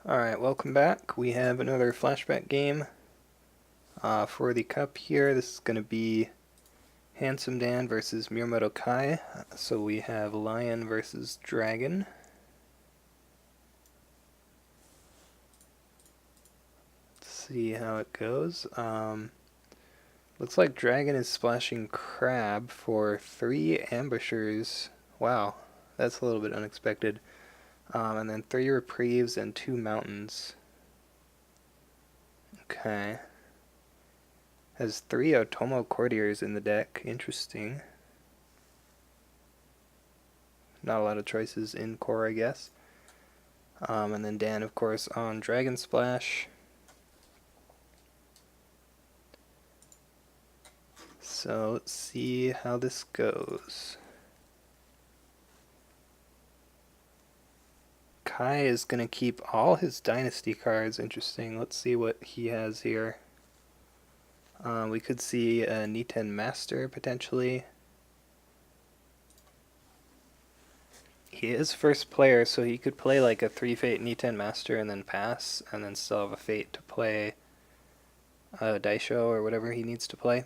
Alright, welcome back. We have another flashback game for the cup here. This is going to be Handsome Dan versus Mirumoto Kai. So we have Lion versus Dragon. Let's see how it goes. Looks like Dragon is splashing Crab for 3 ambushers. Wow, that's a little bit unexpected. And then 3 reprieves and 2 mountains. Okay. Has 3 Otomo courtiers in the deck. Interesting. Not a lot of choices in core, I guess. And then Dan, of course, on Dragon Splash. So let's see how this goes. Kai is going to keep all his Dynasty cards. Interesting. Let's see what he has here. We could see a Niten Master, potentially. He is first player, so he could play like a 3-Fate Niten Master and then pass, and then still have a Fate to play a Daisho or whatever he needs to play.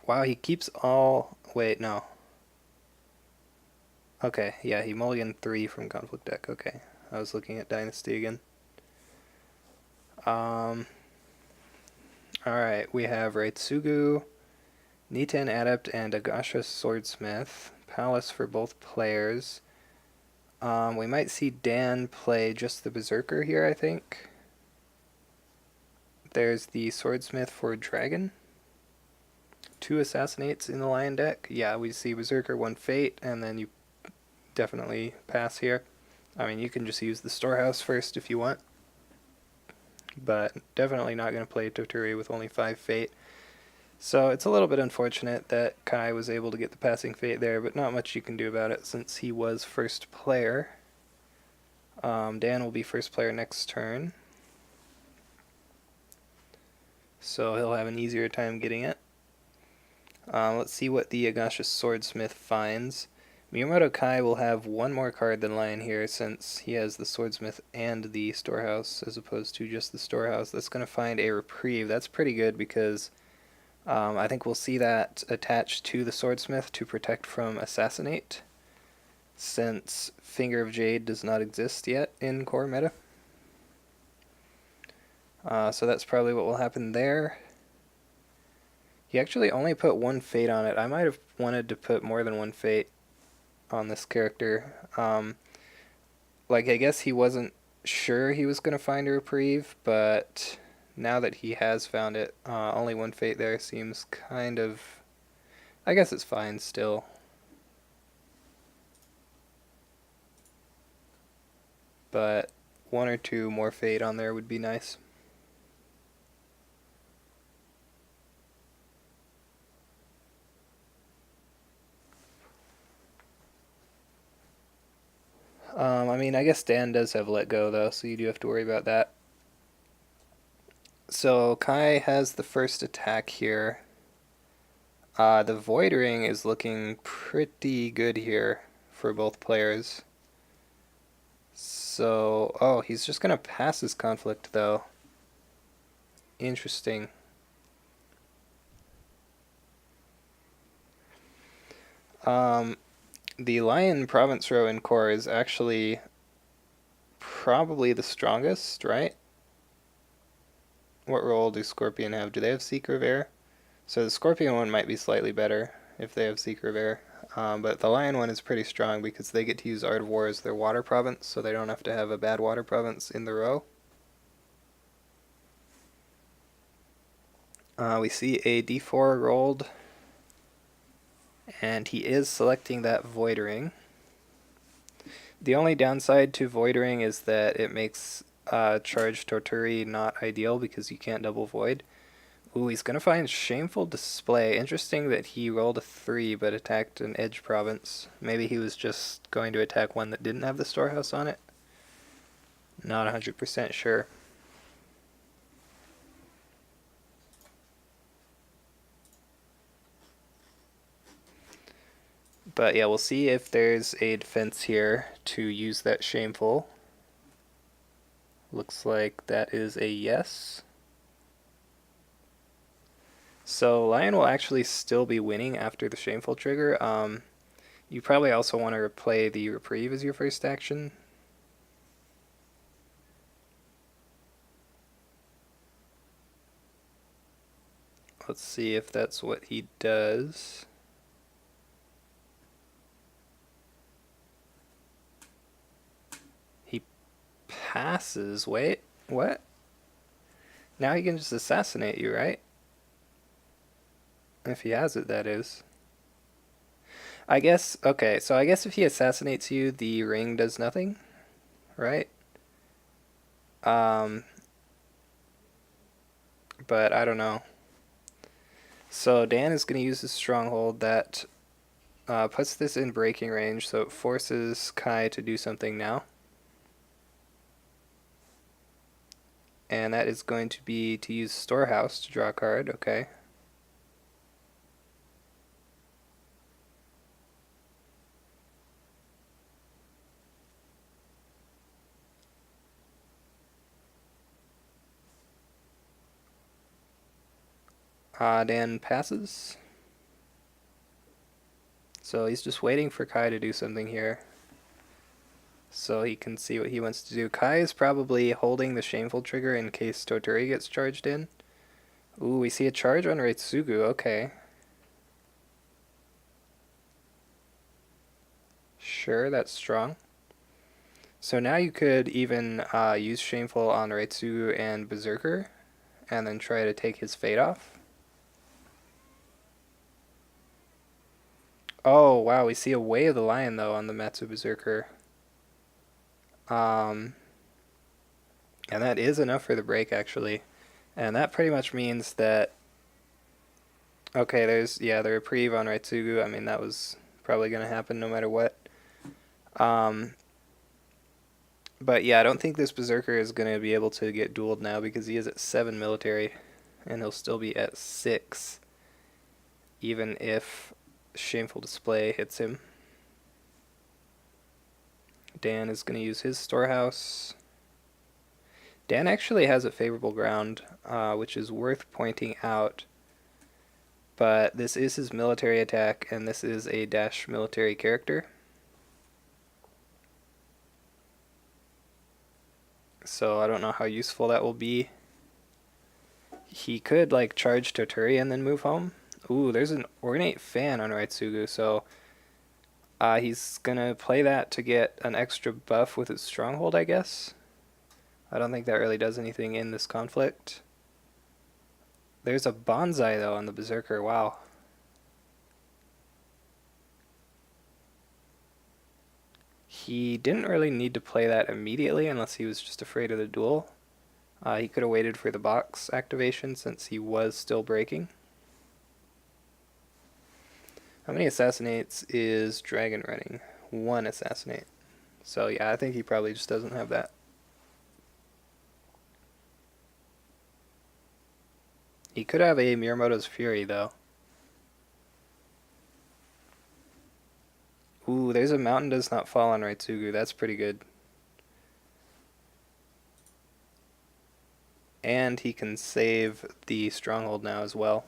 Wow, he keeps all... Wait, no. Okay, yeah, he mulliganed 3 from Conflict deck. Okay, I was looking at Dynasty again. Alright, we have Reitsugu, Niten Adept, and Agasha Swordsmith. Palace for both players. We might see Dan play just the Berserker here, I think. There's the Swordsmith for Dragon. 2 Assassinates in the Lion deck. Yeah, we see Berserker, 1 Fate, and then you definitely pass here. I mean, you can just use the Storehouse first if you want. But definitely not going to play Toturi with only 5 Fate. So it's a little bit unfortunate that Kai was able to get the passing Fate there, but not much you can do about it since he was first player. Dan will be first player next turn. So he'll have an easier time getting it. Let's see what the Agasha Swordsmith finds. Mirumoto Kai will have 1 more card than Lion here since he has the Swordsmith and the Storehouse as opposed to just the Storehouse. That's going to find a Reprieve. That's pretty good because I think we'll see that attached to the Swordsmith to protect from Assassinate since Finger of Jade does not exist yet in core meta. So that's probably what will happen there. He actually only put 1 Fate on it. I might have wanted to put more than 1 Fate on this character. Like, I guess he wasn't sure he was going to find a Reprieve, but now that he has found it, only 1 Fate there seems kind of... I guess it's fine still. But 1 or 2 more Fate on there would be nice. I mean, I guess Dan does have Let Go, though, so you do have to worry about that. So Kai has the first attack here. The Void Ring is looking pretty good here for both players. So, oh, he's just going to pass his Conflict, though. Interesting. The Lion Province row in core is actually probably the strongest, right? What role do Scorpion have? Do they have Seeker of Air? So the Scorpion one might be slightly better if they have Seeker of Air. But the Lion one is pretty strong because they get to use Art of War as their water province, so they don't have to have a bad water province in the row. We see a d4 rolled, and he is selecting that Void Ring. The only downside to Void Ring is that it makes Charged Torturi not ideal because you can't double Void. Ooh, he's going to find Shameful Display. Interesting that he rolled a 3 but attacked an Edge Province. Maybe he was just going to attack one that didn't have the Storehouse on it. Not 100% sure. But yeah, we'll see if there's a defense here to use that shameful. Looks like that is a yes. So Lion will actually still be winning after the shameful trigger. You probably also want to play the reprieve as your first action. Let's see if that's what he does. He passes. Wait, what? Now he can just assassinate you, right? If he has it, that is. I guess, okay, so I guess if he assassinates you, the ring does nothing, right? Um, but I don't know. So Dan is going to use his stronghold that puts this in breaking range, so it forces Kai to do something now. And that is going to be to use Storehouse to draw a card, okay. Dan passes. So he's just waiting for Kai to do something here, so he can see what he wants to do. Kai is probably holding the shameful trigger in case Toturi gets charged in. Ooh, we see a charge on Reitsugu, okay. Sure, that's strong. So now you could even use Shameful on Reitsugu and Berserker, and then try to take his fate off. Oh, wow, we see a Way of the Lion, though, on the Matsu Berserker. And that is enough for the break, actually. And that pretty much means that... Okay, there's, yeah, the reprieve on Reitsugu. I mean, that was probably going to happen no matter what. But yeah, I don't think this Berserker is going to be able to get dueled now because he is at 7 military, and he'll still be at 6, even if Shameful Display hits him. Dan is going to use his Storehouse. Dan actually has a favorable ground, which is worth pointing out. But this is his military attack, and this is a dash military character. So I don't know how useful that will be. He could, like, charge Toturi and then move home. Ooh, there's an Ornate Fan on Reitsugu, so he's gonna play that to get an extra buff with his Stronghold, I guess. I don't think that really does anything in this conflict. There's a Bonsai, though, on the Berserker. Wow. He didn't really need to play that immediately unless he was just afraid of the duel. He could have waited for the box activation since he was still breaking. How many assassinates is Dragon running? 1 assassinate. So yeah, I think he probably just doesn't have that. He could have a Mirumoto's Fury, though. Ooh, there's a Mountain Does Not Fall on Reitsugu. That's pretty good. And he can save the Stronghold now as well.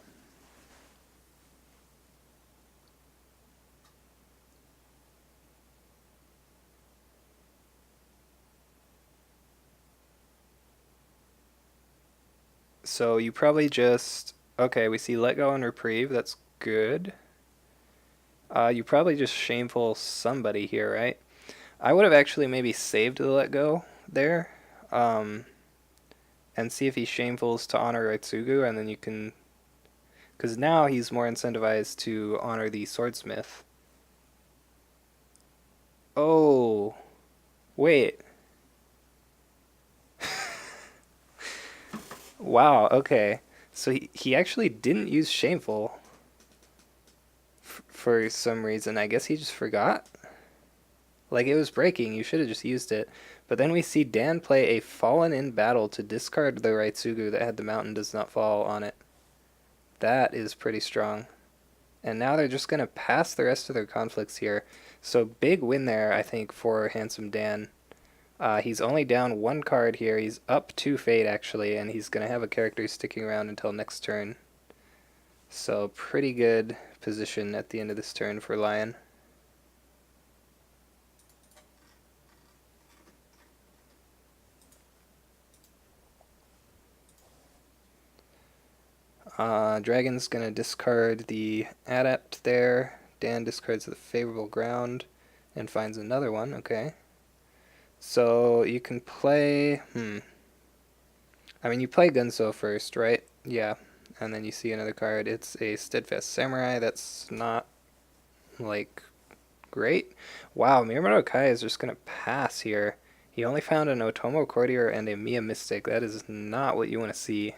So you probably just... Okay, we see Let Go and Reprieve. That's good. You probably just Shameful somebody here, right? I would have actually maybe saved the Let Go there. And see if he Shamefuls to honor Reitsugu, and then you can... Because now he's more incentivized to honor the Swordsmith. Oh. Wait. Wow, okay. So he actually didn't use Shameful for some reason. I guess he just forgot. Like, it was breaking. You should have just used it. But then we see Dan play a Fallen in Battle to discard the Reitsugu that had the Mountain Does Not Fall on it. That is pretty strong. And now they're just going to pass the rest of their conflicts here. So big win there, I think, for Handsome Dan. He's only down one card here. He's up 2 fate, actually, and he's going to have a character sticking around until next turn. So pretty good position at the end of this turn for Lion. Dragon's going to discard the Adept there. Dan discards the Favorable Ground and finds another one. Okay. So you can play... I mean, you play Gunso first, right? Yeah. And then you see another card. It's a Steadfast Samurai. That's not, like, great. Wow, Mirumoto Kai is just going to pass here. He only found an Otomo Courtier and a Mia Mystic. That is not what you want to see.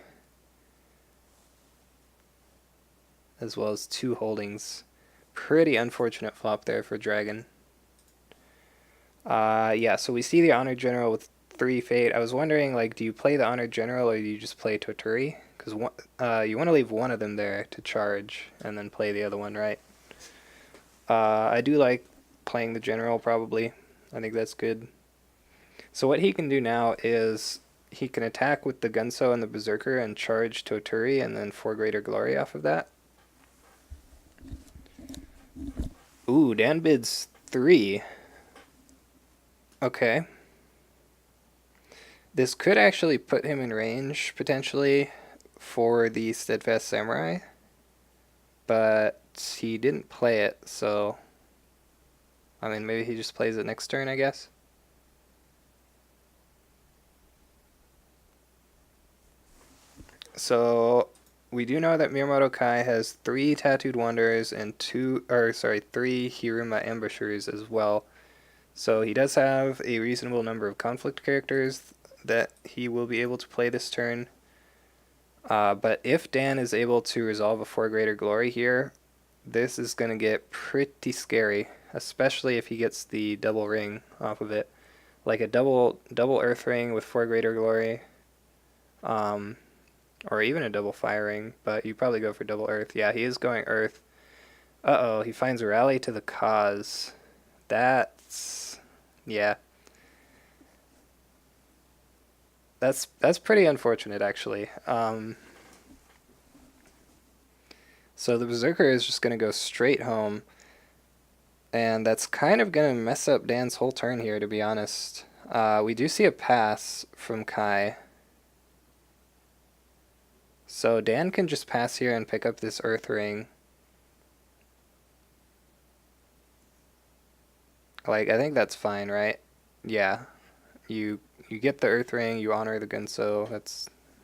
As well as 2 holdings. Pretty unfortunate flop there for Dragon. Yeah, so we see the Honored General with 3 fate. I was wondering, like, do you play the Honored General or do you just play Toturi? Because you want to leave one of them there to charge and then play the other one, right? I do like playing the General, probably. I think that's good. So what he can do now is he can attack with the Gunso and the Berserker and charge Toturi and then 4 Greater Glory off of that. Ooh, Dan bids 3. Okay. This could actually put him in range, potentially, for the Steadfast Samurai. But he didn't play it, so... I mean, maybe he just plays it next turn, I guess. So, we do know that Mirumoto Kai has 3 Tattooed Wanderers and 3 Hiruma Ambushers as well. So he does have a reasonable number of conflict characters that he will be able to play this turn. But if Dan is able to resolve a 4 Greater Glory here, this is going to get pretty scary, especially if he gets the double ring off of it. Like a double Earth Ring with 4 Greater Glory, or even a double Fire Ring, but you probably go for double Earth. Yeah, he is going Earth. Uh-oh, he finds a Rally to the Cause. That's... yeah. That's pretty unfortunate, actually. So the Berserker is just going to go straight home. And that's kind of going to mess up Dan's whole turn here, to be honest. We do see a pass from Kai. So Dan can just pass here and pick up this Earth Ring. Like, I think that's fine, right? Yeah. You get the Earth Ring, you honor the Gunso,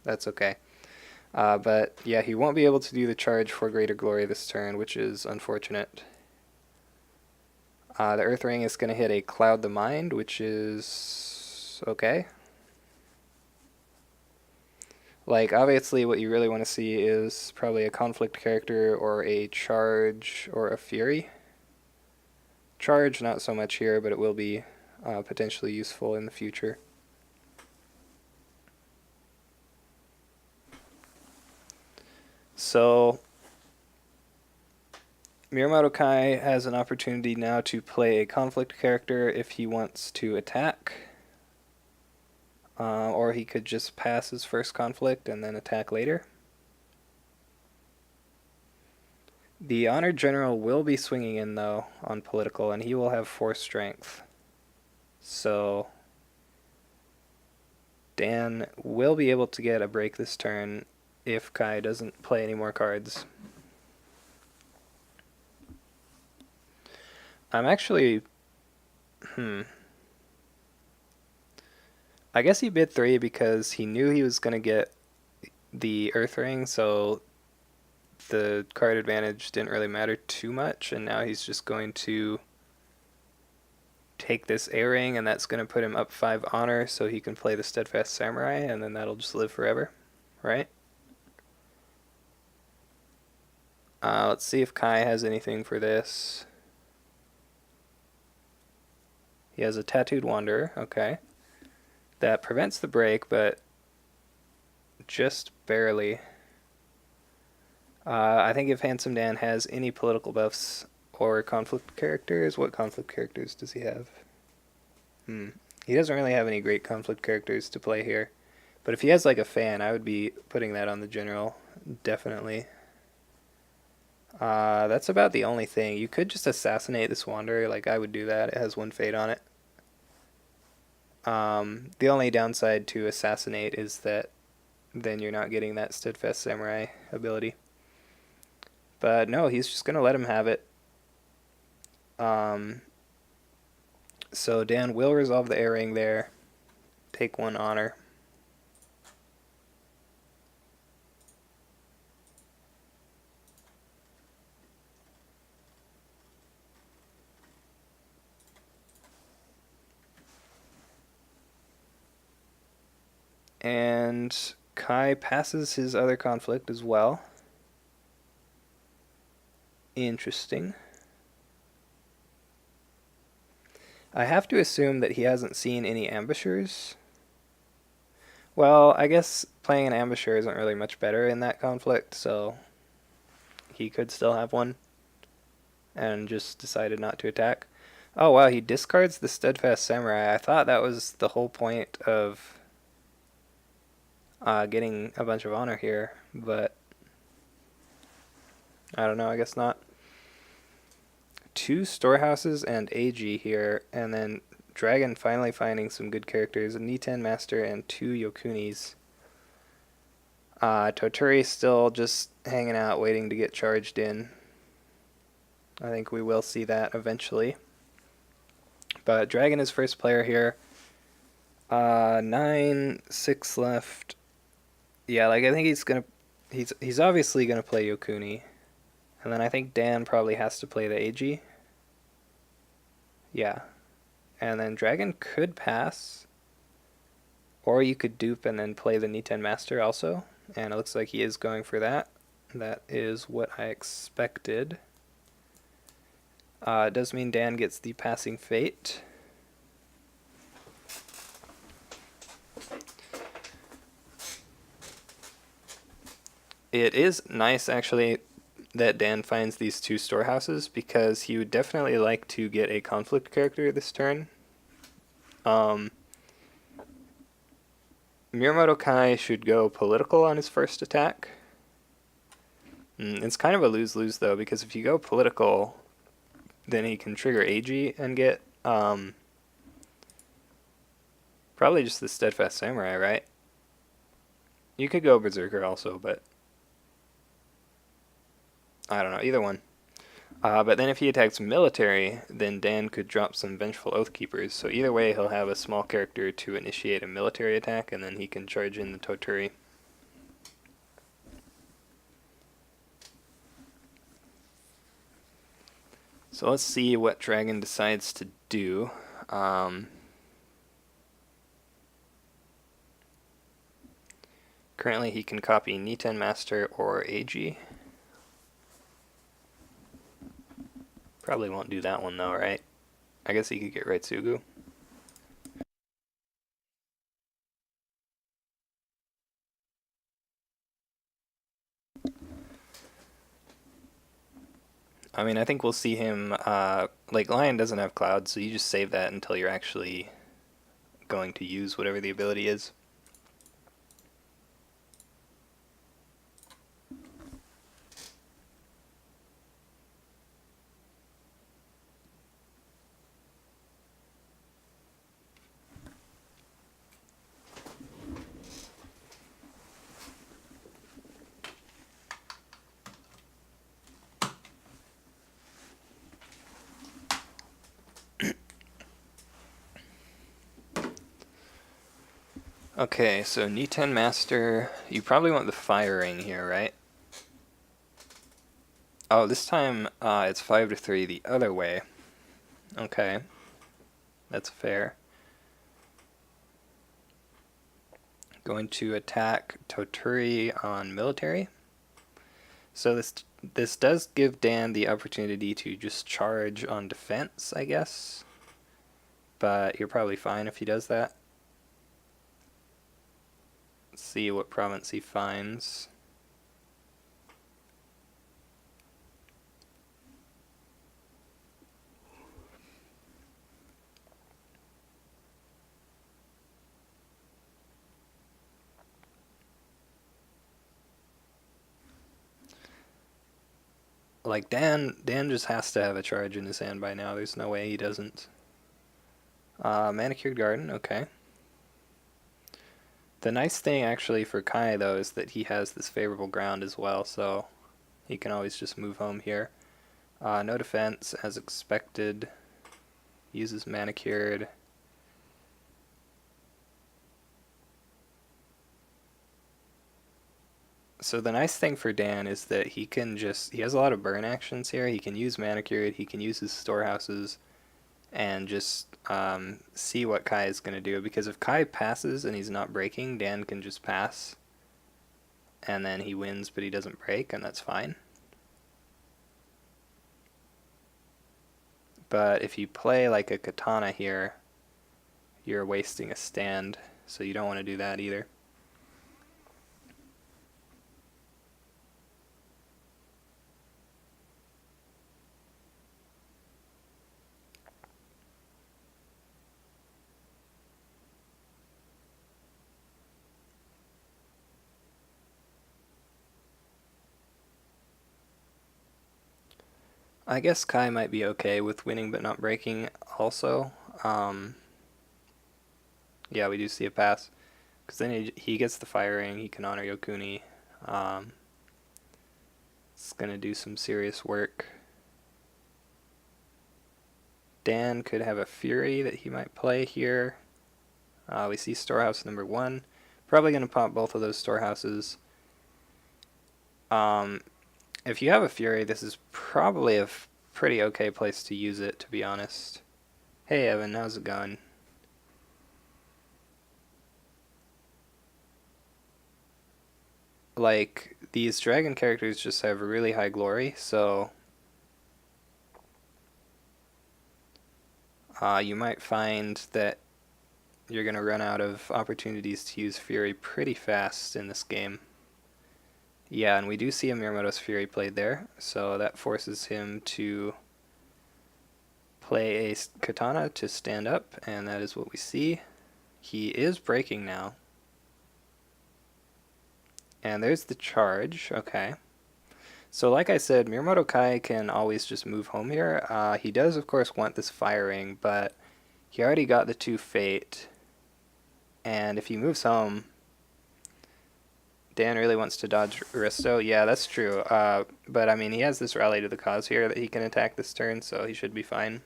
that's okay. But yeah, he won't be able to do the charge for Greater Glory this turn, which is unfortunate. The Earth Ring is going to hit a Cloud the Mind, which is okay. Like, obviously what you really want to see is probably a conflict character or a charge or a fury. Charge, not so much here, but it will be potentially useful in the future. So, Mirumoto Kai has an opportunity now to play a conflict character if he wants to attack. Or he could just pass his first conflict and then attack later. The Honored General will be swinging in, though, on political, and he will have 4 strength. So Dan will be able to get a break this turn if Kai doesn't play any more cards. I'm actually... I guess he bid 3 because he knew he was going to get the Earth Ring, so the card advantage didn't really matter too much, and now he's just going to take this A-Ring, and that's going to put him up 5 honor, so he can play the Steadfast Samurai, and then that'll just live forever, right? Let's see if Kai has anything for this. He has a Tattooed Wanderer, okay. That prevents the break, but just barely. I think if Handsome Dan has any political buffs or conflict characters, what conflict characters does he have? He doesn't really have any great conflict characters to play here. But if he has like a fan, I would be putting that on the general, definitely. That's about the only thing. You could just assassinate this Wanderer, like I would do that. It has one fate on it. The only downside to assassinate is that then you're not getting that Steadfast Samurai ability. But no, he's just gonna let him have it. Um, so Dan will resolve the air ring there. Take one honor. And Kai passes his other conflict as well. Interesting. I have to assume that he hasn't seen any ambushers. Well, I guess playing an ambusher isn't really much better in that conflict, so he could still have one. And just decided not to attack. Oh wow, he discards the Steadfast Samurai. I thought that was the whole point of getting a bunch of honor here, but I don't know, I guess not. 2 storehouses and AG here, and then Dragon finally finding some good characters, a Niten Master and 2 Yokunis. Toturi still just hanging out, waiting to get charged in. I think we will see that eventually. But Dragon is first player here. 9, 6 left. Yeah, like I think he's obviously gonna play Yokuni. And then I think Dan probably has to play the AG. Yeah. And then Dragon could pass. Or you could dupe and then play the Niten Master also. And it looks like he is going for that. That is what I expected. It does mean Dan gets the passing fate. It is nice, actually, that Dan finds these 2 storehouses, because he would definitely like to get a conflict character this turn. Mirumoto Kai should go political on his first attack. It's kind of a lose-lose, though, because if you go political, then he can trigger AG and get probably just the Steadfast Samurai, right? You could go Berserker also, but I don't know, either one. But then if he attacks military, then Dan could drop some Vengeful Oathkeepers. So either way, he'll have a small character to initiate a military attack, and then he can charge in the Toturi. So let's see what Dragon decides to do. Currently, he can copy Niten Master or AG. Probably won't do that one though, right? I guess he could get Raitsugu. I mean, I think we'll see him, like, Lion doesn't have Cloud, so you just save that until you're actually going to use whatever the ability is. Okay, so Niten Master, you probably want the firing here, right? Oh, this time it's 5 to 3 the other way. Okay, that's fair. Going to attack Toturi on military. So this does give Dan the opportunity to just charge on defense, I guess. But you're probably fine if he does that. Let's see what province he finds. Like, Dan just has to have a charge in his hand by now. There's no way he doesn't. Manicured Garden, okay. The nice thing, actually, for Kai, though, is that he has this favorable ground as well, so he can always just move home here. No defense, as expected. Uses Manicured. So the nice thing for Dan is that he has a lot of burn actions here. He can use Manicured, he can use his storehouses, and just see what Kai is going to do. Because if Kai passes and he's not breaking, Dan can just pass, and then he wins, but he doesn't break, and that's fine. But if you play like a katana here, you're wasting a stand, so you don't want to do that either. I guess Kai might be okay with winning but not breaking also. Yeah, we do see a pass. Because then he gets the firing, he can honor Yokuni. It's going to do some serious work. Dan could have a Fury that he might play here. We see Storehouse number 1. Probably going to pop both of those storehouses. If you have a Fury, this is probably a pretty okay place to use it, to be honest. Hey Evan, how's it going? Like, these dragon characters just have really high glory, so you might find that you're going to run out of opportunities to use Fury pretty fast in this game. Yeah, and we do see a Mirumoto's Fury played there, so that forces him to play a katana to stand up, and that is what we see. He is breaking now. And there's the charge, okay. So like I said, Mirumoto Kai can always just move home here. He does, of course, want this firing, but he already got the 2 Fate. And if he moves home, Dan really wants to dodge Aristo. Yeah, that's true. But, I mean, he has this rally to the cause here that he can attack this turn, so he should be fine.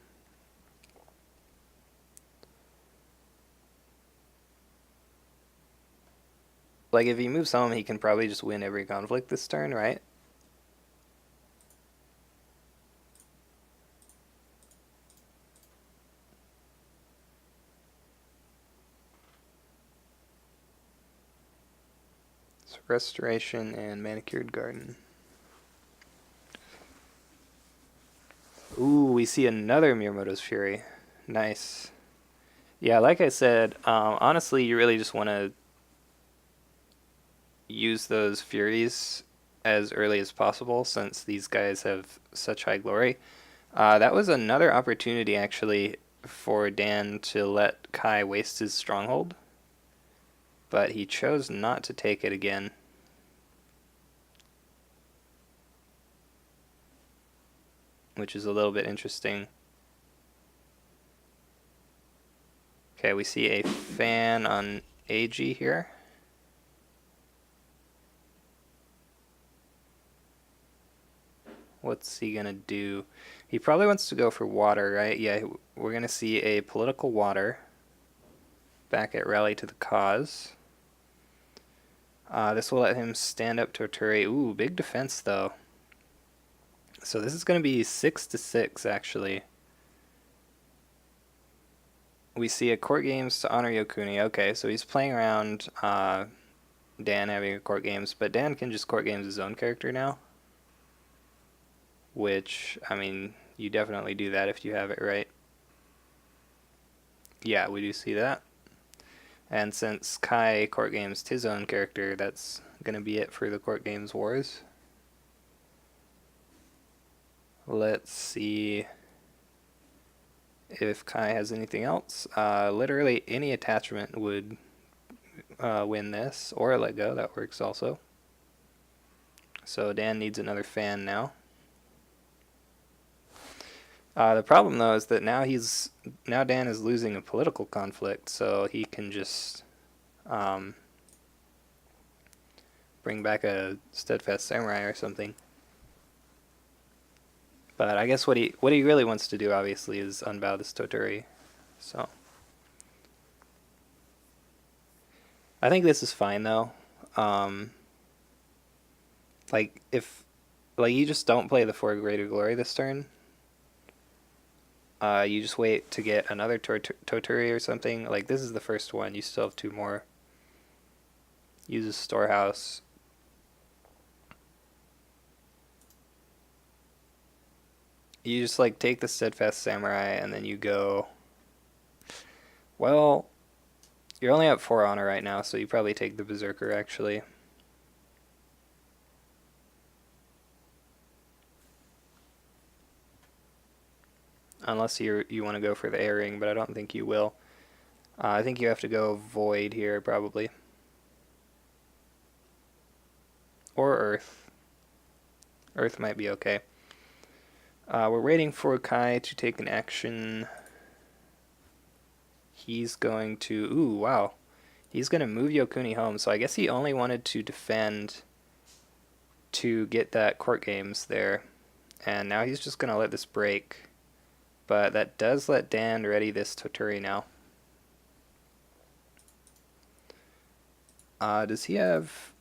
Like, if he moves home, he can probably just win every conflict this turn, right? So Restoration and Manicured Garden. Ooh, we see another Mirumoto's Fury. Nice. Yeah, like I said, honestly, you really just want to use those Furies as early as possible since these guys have such high glory. That was another opportunity, actually, for Dan to let Kai waste his stronghold, but he chose not to take it again. Which is a little bit interesting. Okay, we see a fan on AG here. What's he gonna do? He probably wants to go for water, right? Yeah, we're gonna see a political water back at Rally to the Cause. This will let him stand up to Torture. Ooh, big defense though. So this is gonna be 6-6 actually. We see a court games to honor Yokuni. Okay, so he's playing around Dan having a court games, but Dan can just court games his own character now. Which, I mean, you definitely do that if you have it right. Yeah, we do see that. And since Kai court games his own character, that's going to be it for the court games wars. Let's see if Kai has anything else. Literally any attachment would win this, or a let go, that works also. So Dan needs another fan now. The problem though is that now Dan is losing a political conflict, so he can just um, bring back a steadfast samurai or something. But I guess what he really wants to do obviously is unbow this Toturi. So I think this is fine though. Um, like if like you just don't play the For Greater Glory this turn. You just wait to get another Toturi or something. Like this is the first one. You still have two more. Use a storehouse. You just like take the steadfast samurai and then you go. Well, you're only at 4 honor right now, so you probably take the berserker actually. Unless you want to go for the air ring, but I don't think you will. I think you have to go void here probably. Or earth. Earth might be okay. We're waiting for Kai to take an action. He's going to... Ooh, wow. He's going to move Yokuni home, so I guess he only wanted to defend to get that court games there. And now he's just going to let this break. But that does let Dan ready this Toturi now. Does he have...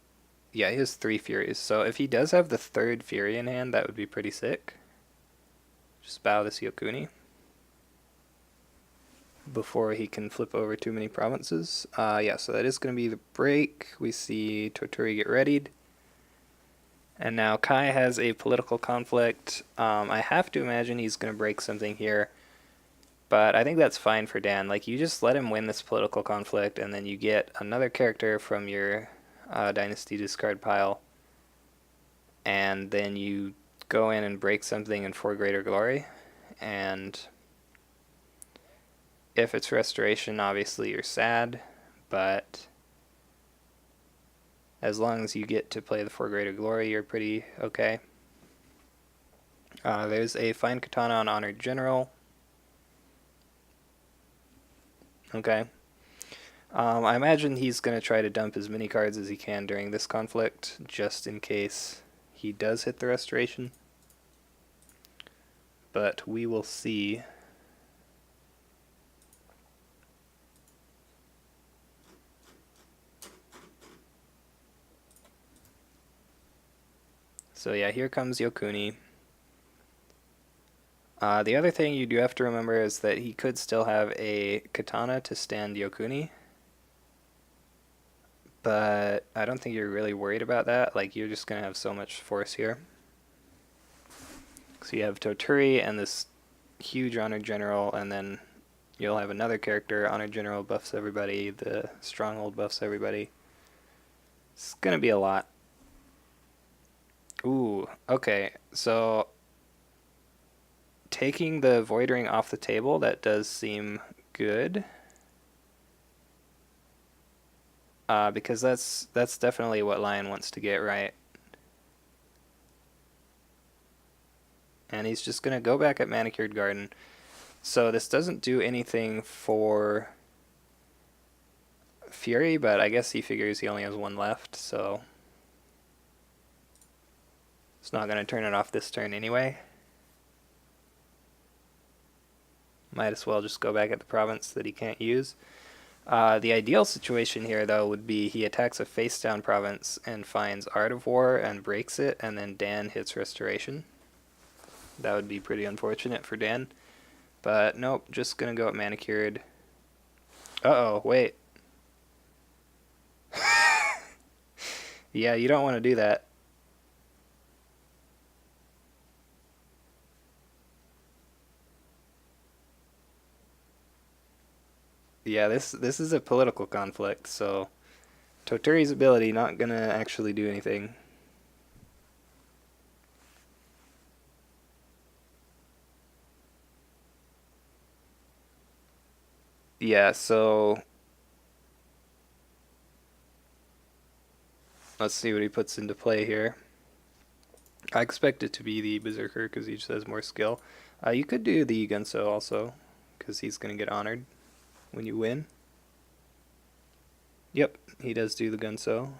Yeah, he has 3 Furies. So if he does have the 3rd Fury in hand, that would be pretty sick. Just bow this Yokuni before he can flip over too many provinces. Yeah, so that is going to be the break. We see Toturi get readied. And now Kai has a political conflict. I have to imagine he's going to break something here. But I think that's fine for Dan. Like, you just let him win this political conflict, and then you get another character from your Dynasty discard pile. And then you go in and break something in For Greater Glory. And if it's restoration, obviously you're sad. But as long as you get to play the For Greater Glory, you're pretty okay. There's a fine katana on Honored General. Okay. I imagine he's going to try to dump as many cards as he can during this conflict, just in case he does hit the restoration. But we will see. So yeah, here comes Yokuni. The other thing you do have to remember is that he could still have a katana to stand Yokuni. But I don't think you're really worried about that. Like, you're just going to have so much force here. So you have Toturi and this huge Honored General, and then you'll have another character. Honored General buffs everybody. The Stronghold buffs everybody. It's going to be a lot. Ooh, okay. So taking the Void Ring off the table, that does seem good. Because that's definitely what Lion wants to get right. And he's just going to go back at Manicured Garden. So this doesn't do anything for Fury, but I guess he figures he only has 1 left, so it's not going to turn it off this turn anyway. Might as well just go back at the province that he can't use. The ideal situation here, though, would be he attacks a face-down province and finds Art of War and breaks it, and then Dan hits Restoration. That would be pretty unfortunate for Dan. But nope, just going to go at Manicured. Uh-oh, wait. Yeah, you don't want to do that. Yeah, this is a political conflict, so Toturi's ability not gonna actually do anything. Yeah, so let's see what he puts into play here. I expect it to be the Berserker because he just has more skill. You could do the Gunso also because he's going to get honored when you win. Yep, he does do the Gunso.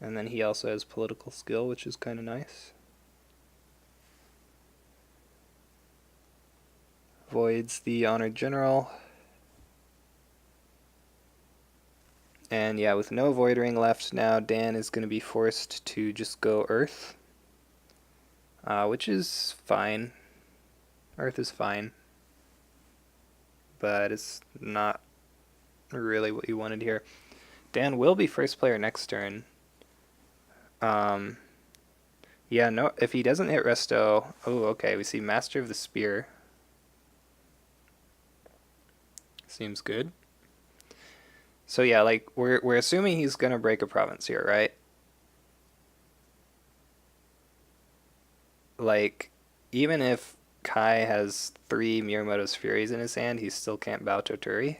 And then he also has political skill, which is kind of nice. Voids the Honored General. And yeah, with no Void Ring left now, Dan is going to be forced to just go Earth. Which is fine. Earth is fine. But it's not really what you wanted here. Dan will be first player next turn. Yeah, no, if he doesn't hit Resto... Oh, okay, we see Master of the Spear. Seems good. So yeah, like, we're assuming he's gonna break a province here, right? Like, even if Kai has 3 Mirumoto's Furies in his hand, he still can't bow Toturi.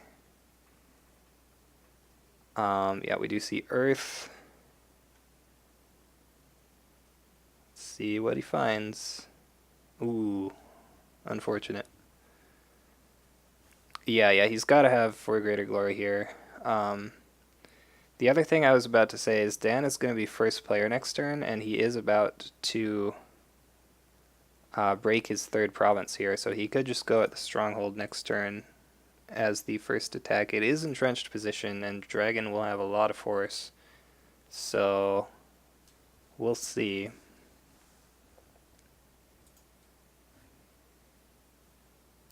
Yeah, we do see Earth. Let's see what he finds. Ooh, unfortunate. Yeah, he's got to have For Greater Glory here. The other thing I was about to say is Dan is going to be first player next turn, and he is about to break his 3rd province here, so he could just go at the Stronghold next turn as the first attack. It is entrenched position, and Dragon will have a lot of force, so we'll see.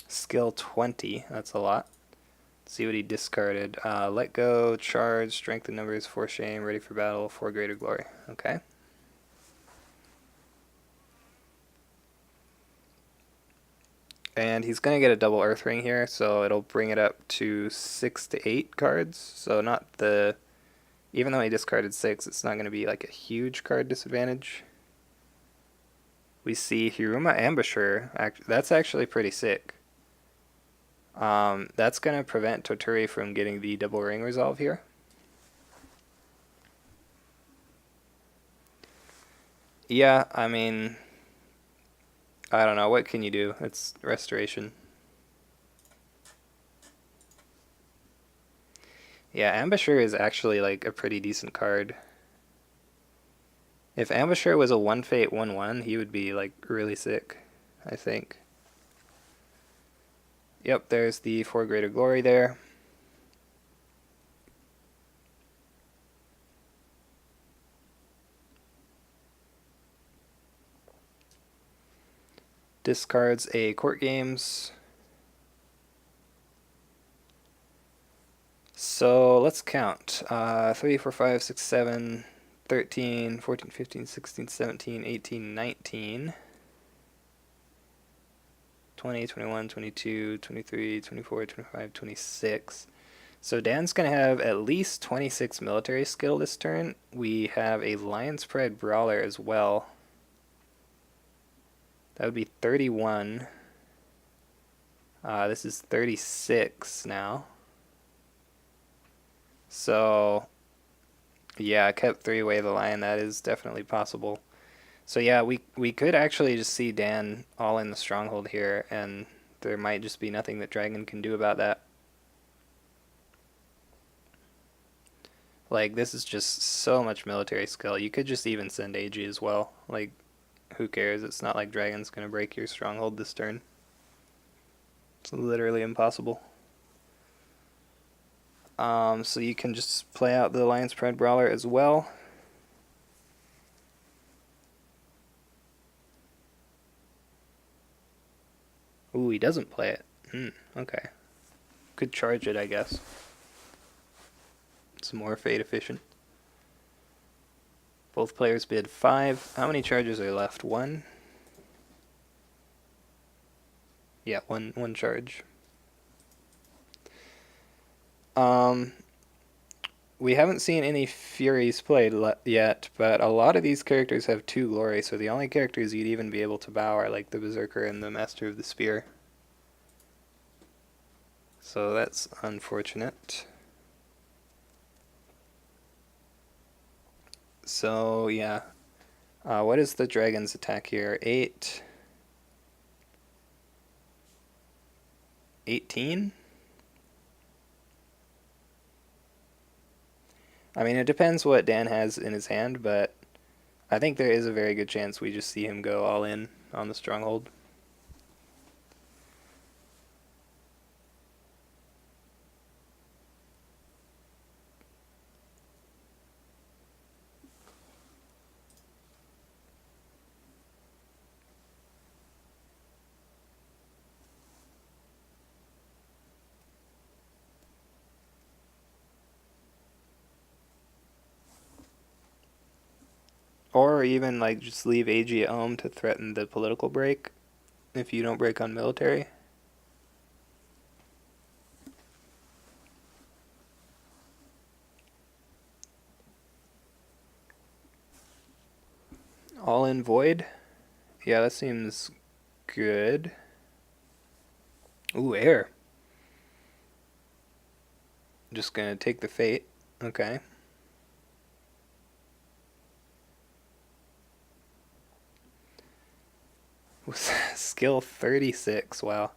Skill 20, that's a lot. Let's see what he discarded. Let go, charge, strength in numbers, 4 shame, ready for battle, 4 greater glory. Okay. And he's going to get a double Earth Ring here, so it'll bring it up to 6 to 8 cards. So not the... Even though he discarded 6, it's not going to be like a huge card disadvantage. We see Hiruma Ambusher. That's actually pretty sick. That's going to prevent Toturi from getting the double ring resolve here. Yeah, I mean, I don't know. What can you do? It's restoration. Yeah, Ambusher is actually like a pretty decent card. If Ambusher was a 1-Fate 1-1, he would be like really sick, I think. Yep, there's the 4 Greater Glory there. Discards a Court Games. So let's count. 3, 4, 5, 6, 7, 13, 14, 15, 16, 17, 18, 19, 20, 21, 22, 23, 24, 25, 26. So Dan's going to have at least 26 military skill this turn. We have a Lion's Pride Brawler as well. That would be 31. This is 36 now. So, yeah, I kept 3 away the Lion. That is definitely possible. So yeah, we could actually just see Dan all in the Stronghold here, and there might just be nothing that Dragon can do about that. Like, this is just so much military skill. You could just even send AG as well. Like, who cares? It's not like Dragon's going to break your Stronghold this turn. It's literally impossible. So you can just play out the Lion's Pride Brawler as well. Ooh, he doesn't play it. Okay. Could charge it, I guess. It's more fate efficient. Both players bid 5. How many charges are left? 1? Yeah, one charge. We haven't seen any Furies played yet, but a lot of these characters have 2 glory, so the only characters you'd even be able to bow are like the Berserker and the Master of the Spear. So that's unfortunate. So, yeah. What is the dragon's attack here? 8. 18? I mean, it depends what Dan has in his hand, but I think there is a very good chance we just see him go all in on the stronghold. Or even like just leave AG at home to threaten the political break if you don't break on military. All in void? Yeah, that seems good. Ooh, air. Just gonna take the fate. Okay. Skill 36, wow.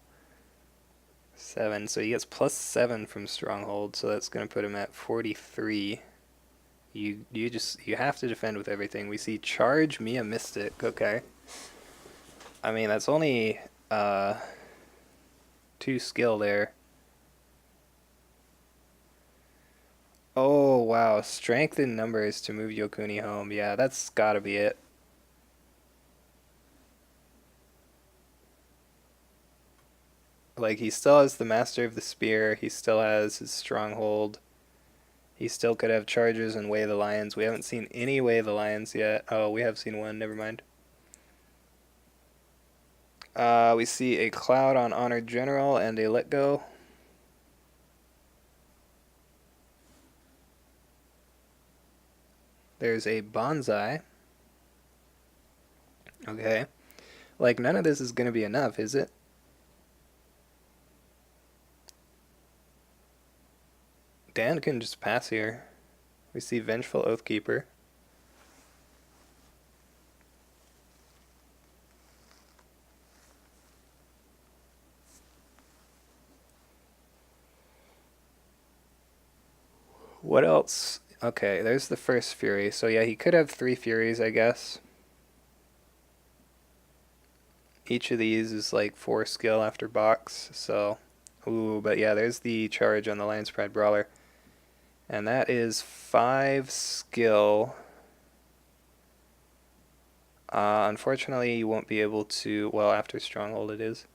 7, so he gets plus 7 from stronghold, so that's gonna put him at 43. You have to defend with everything. We see charge Mia Mystic, okay. I mean that's only 2 skill there. Oh wow, strength in numbers to move Yokuni home. Yeah, that's gotta be it. Like he still has the master of the spear, he still has his stronghold. He still could have charges and Way the Lions. We haven't seen any Way the Lions yet. Oh, we have seen one, never mind. We see a cloud on Honored General and a let go. There's a bonsai. Okay. Like, none of this is going to be enough, is it? Dan can just pass here. We see Vengeful Oathkeeper. What else? Okay, there's the first Fury. So yeah, he could have 3 Furies, I guess. Each of these is like 4 skill after box, so... Ooh, but yeah, there's the charge on the Lion's Pride Brawler. And that is 5 skill. Unfortunately, you won't be able to... Well, after Stronghold it is.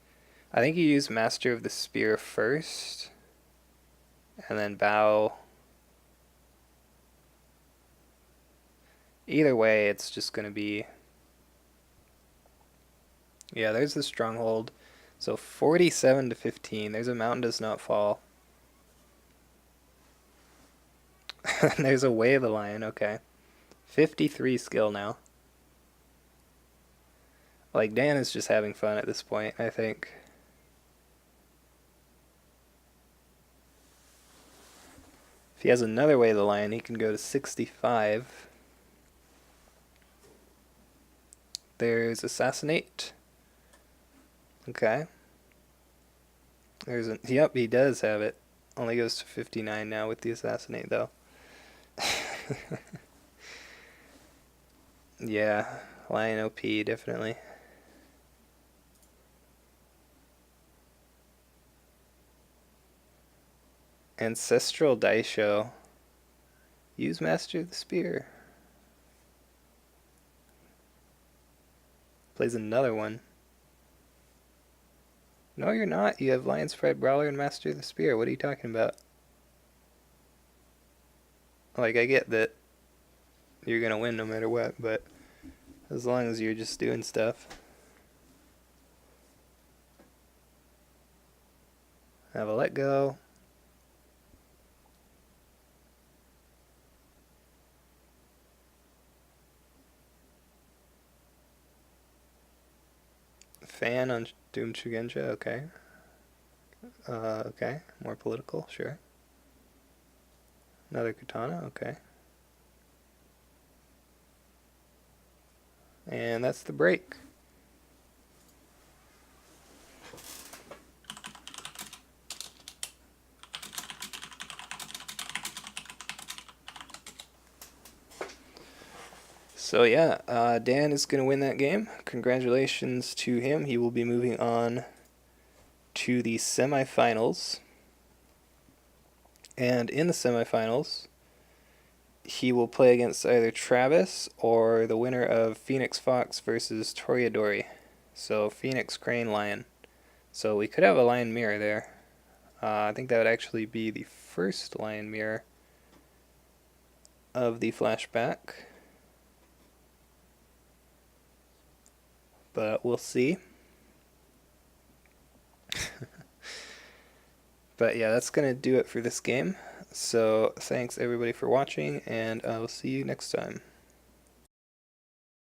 I think you use Master of the Spear first. And then bow. Either way, it's just going to be... Yeah, there's the Stronghold. So 47 to 15. There's a Mountain Does Not Fall. There's a Way of the Lion, okay. 53 skill now. Like, Dan is just having fun at this point, I think. If he has another Way of the Lion, he can go to 65. There's Assassinate. Okay. There's a... Yep, he does have it. Only goes to 59 now with the Assassinate, though. Yeah, Lion OP, definitely. Ancestral Daisho. Use Master of the Spear. Plays another one. No, you're not. You have Lion's Pride Brawler and Master of the Spear. What are you talking about? Like, I get that you're gonna win no matter what, but as long as you're just doing stuff. Have a let go. Fan on Doom Shugenja, okay. Okay, more political, sure. Another katana, okay. And that's the break. So yeah, Dan is going to win that game. Congratulations to him. He will be moving on to the semifinals. And in the semifinals, he will play against either Travis or the winner of Phoenix Fox versus Toreadori. So Phoenix Crane Lion. So we could have a lion mirror there. I think that would actually be the first lion mirror of the flashback. But we'll see. But yeah, that's going to do it for this game. So thanks everybody for watching, and I will see you next time.